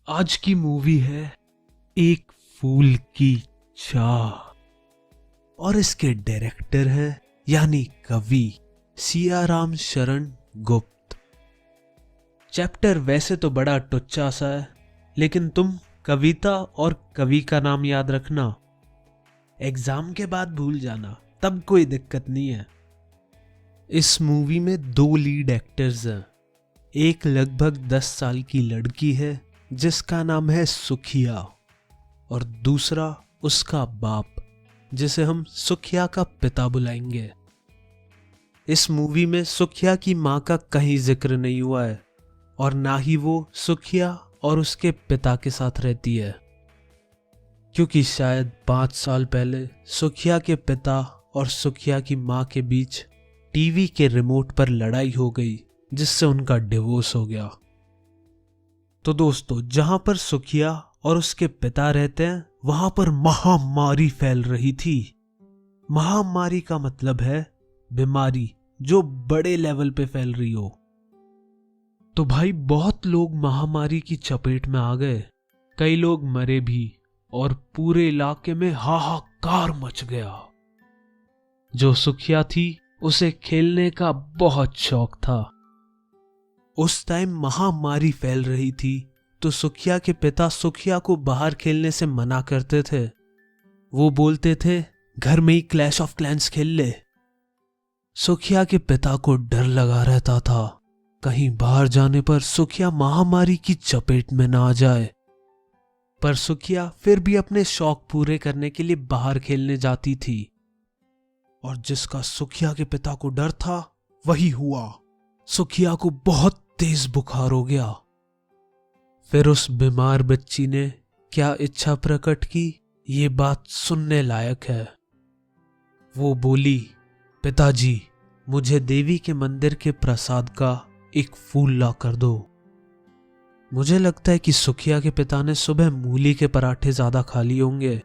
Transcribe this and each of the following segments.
आज की मूवी है एक फूल की चाह और इसके डायरेक्टर हैं यानी कवि सियाराम शरण गुप्त। चैप्टर वैसे तो बड़ा टुच्चा सा है, लेकिन तुम कविता और कवि का नाम याद रखना, एग्जाम के बाद भूल जाना, तब कोई दिक्कत नहीं है। इस मूवी में 2 लीड एक्टर्स हैं। एक लगभग 10 साल की लड़की है जिसका नाम है सुखिया, और दूसरा उसका बाप जिसे हम सुखिया का पिता बुलाएंगे। इस मूवी में सुखिया की माँ का कहीं जिक्र नहीं हुआ है और ना ही वो सुखिया और उसके पिता के साथ रहती है, क्योंकि शायद 5 साल पहले सुखिया के पिता और सुखिया की माँ के बीच टीवी के रिमोट पर लड़ाई हो गई, जिससे उनका डिवोर्स हो गया। तो दोस्तों, जहां पर सुखिया और उसके पिता रहते हैं वहां पर महामारी फैल रही थी। महामारी का मतलब है बीमारी जो बड़े लेवल पे फैल रही हो। तो भाई बहुत लोग महामारी की चपेट में आ गए, कई लोग मरे भी और पूरे इलाके में हाहाकार मच गया। जो सुखिया थी उसे खेलने का बहुत शौक था। उस टाइम महामारी फैल रही थी तो सुखिया के पिता सुखिया को बाहर खेलने से मना करते थे। वो बोलते थे घर में ही क्लैश ऑफ क्लैंस खेल ले। सुखिया के पिता को डर लगा रहता था कहीं बाहर जाने पर सुखिया महामारी की चपेट में ना आ जाए, पर सुखिया फिर भी अपने शौक पूरे करने के लिए बाहर खेलने जाती थी। और जिसका सुखिया के पिता को डर था वही हुआ। सुखिया को बहुत तेज बुखार हो गया। फिर उस बीमार बच्ची ने क्या इच्छा प्रकट की, ये बात सुनने लायक है। वो बोली, पिताजी मुझे देवी के मंदिर के प्रसाद का एक फूल ला कर दो। मुझे लगता है कि सुखिया के पिता ने सुबह मूली के पराठे ज्यादा खा लिए होंगे,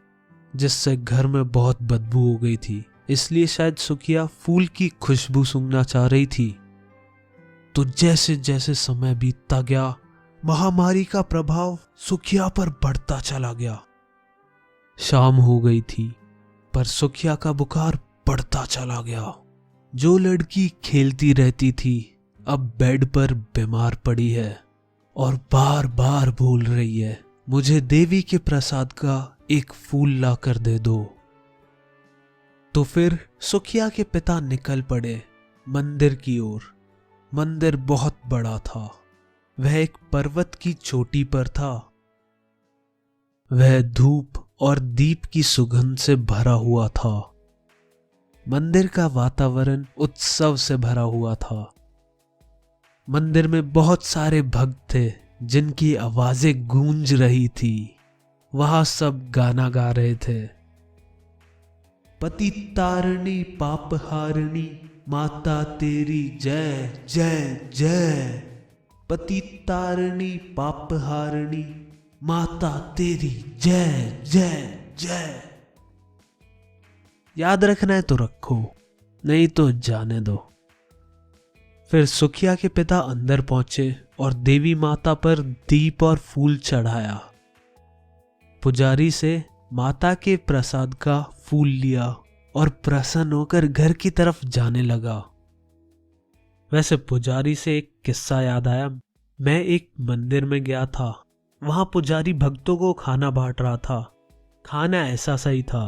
जिससे घर में बहुत बदबू हो गई थी, इसलिए शायद सुखिया फूल की खुशबू सूंघना चाह रही थी। तो जैसे जैसे समय बीतता गया महामारी का प्रभाव सुखिया पर बढ़ता चला गया। शाम हो गई थी पर सुखिया का बुखार बढ़ता चला गया। जो लड़की खेलती रहती थी अब बेड पर बीमार पड़ी है और बार बार बोल रही है, मुझे देवी के प्रसाद का एक फूल ला कर दे दो। तो फिर सुखिया के पिता निकल पड़े मंदिर की ओर। मंदिर बहुत बड़ा था, वह एक पर्वत की चोटी पर था। वह धूप और दीप की सुगंध से भरा हुआ था। मंदिर का वातावरण उत्सव से भरा हुआ था। मंदिर में बहुत सारे भक्त थे जिनकी आवाजें गूंज रही थी। वहां सब गाना गा रहे थे, पतितारिणी पापहारिणी माता तेरी जय जय जय। पतितारिणी पापहारिणी माता तेरी जय जय जय। याद रखना है तो रखो, नहीं तो जाने दो। फिर सुखिया के पिता अंदर पहुंचे और देवी माता पर दीप और फूल चढ़ाया। पुजारी से माता के प्रसाद का फूल लिया और प्रसन्न होकर घर की तरफ जाने लगा। वैसे पुजारी से एक किस्सा याद आया। मैं एक मंदिर में गया था, वहां पुजारी भक्तों को खाना बांट रहा था। खाना ऐसा सही था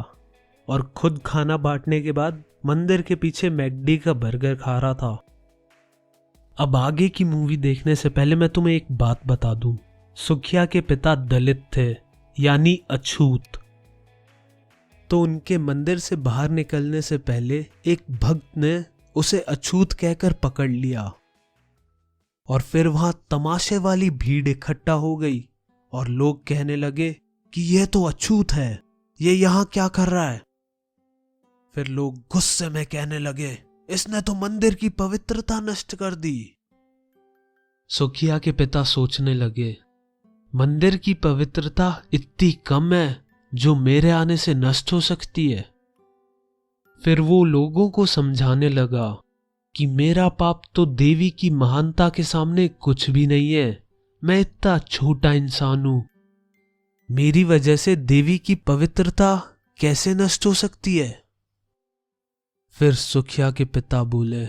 और खुद खाना बांटने के बाद मंदिर के पीछे मैकडी का बर्गर खा रहा था। अब आगे की मूवी देखने से पहले मैं तुम्हें एक बात बता दूं, सुखिया के पिता दलित थे यानी अछूत। तो उनके मंदिर से बाहर निकलने से पहले एक भक्त ने उसे अछूत कहकर पकड़ लिया और फिर वहां तमाशे वाली भीड़ इकट्ठा हो गई और लोग कहने लगे कि यह तो अछूत है, ये यहां क्या कर रहा है। फिर लोग गुस्से में कहने लगे, इसने तो मंदिर की पवित्रता नष्ट कर दी। सुखिया के पिता सोचने लगे, मंदिर की पवित्रता इतनी कम है जो मेरे आने से नष्ट हो सकती है। फिर वो लोगों को समझाने लगा कि मेरा पाप तो देवी की महानता के सामने कुछ भी नहीं है। मैं इतना छोटा इंसान हूं, मेरी वजह से देवी की पवित्रता कैसे नष्ट हो सकती है? फिर सुखिया के पिता बोले,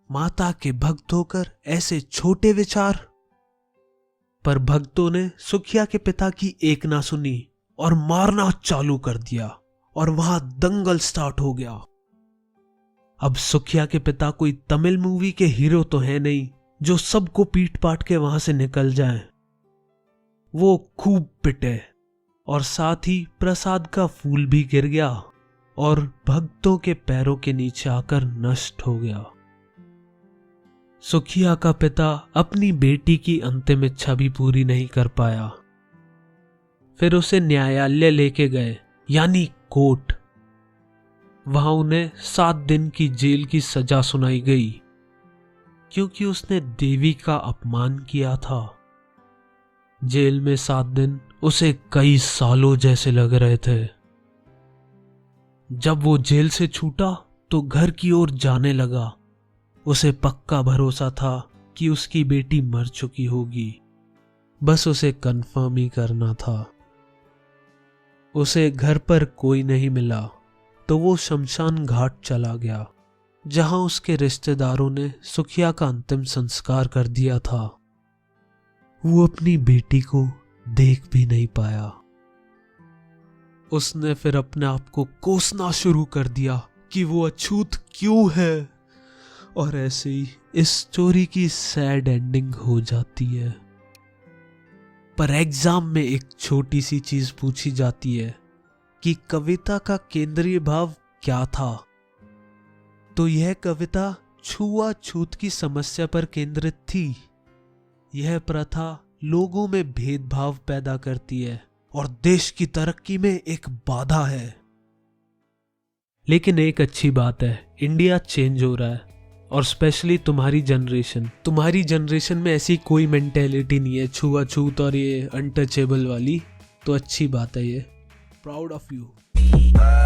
माता के भक्त होकर ऐसे छोटे विचार। पर भक्तों ने सुखिया के पिता की एक ना सुनी और मारना चालू कर दिया और वहां दंगल स्टार्ट हो गया। अब सुखिया के पिता कोई तमिल मूवी के हीरो तो है नहीं जो सबको पीट पाट के वहां से निकल जाए। वो खूब पिटे और साथ ही प्रसाद का फूल भी गिर गया और भक्तों के पैरों के नीचे आकर नष्ट हो गया। सुखिया का पिता अपनी बेटी की अंतिम इच्छा भी पूरी नहीं कर पाया। फिर उसे न्यायालय लेके गए, यानी कोर्ट। वहां उन्हें 7 दिन की जेल की सजा सुनाई गई क्योंकि उसने देवी का अपमान किया था। जेल में 7 दिन उसे कई सालों जैसे लग रहे थे। जब वो जेल से छूटा तो घर की ओर जाने लगा। उसे पक्का भरोसा था कि उसकी बेटी मर चुकी होगी, बस उसे कंफर्म ही करना था। उसे घर पर कोई नहीं मिला तो वो शमशान घाट चला गया, जहां उसके रिश्तेदारों ने सुखिया का अंतिम संस्कार कर दिया था। वो अपनी बेटी को देख भी नहीं पाया। उसने फिर अपने आप को कोसना शुरू कर दिया कि वो अछूत क्यों है, और ऐसे ही इस स्टोरी की सैड एंडिंग हो जाती है। पर एग्जाम में एक छोटी सी चीज पूछी जाती है कि कविता का केंद्रीय भाव क्या था, तो यह कविता छुआछूत की समस्या पर केंद्रित थी। यह प्रथा लोगों में भेदभाव पैदा करती है और देश की तरक्की में एक बाधा है। लेकिन एक अच्छी बात है, इंडिया चेंज हो रहा है, और स्पेशली तुम्हारी जनरेशन में ऐसी कोई मेंटेलिटी नहीं है छुआछूत और ये अनटचेबल वाली। तो अच्छी बात है ये। Proud of you.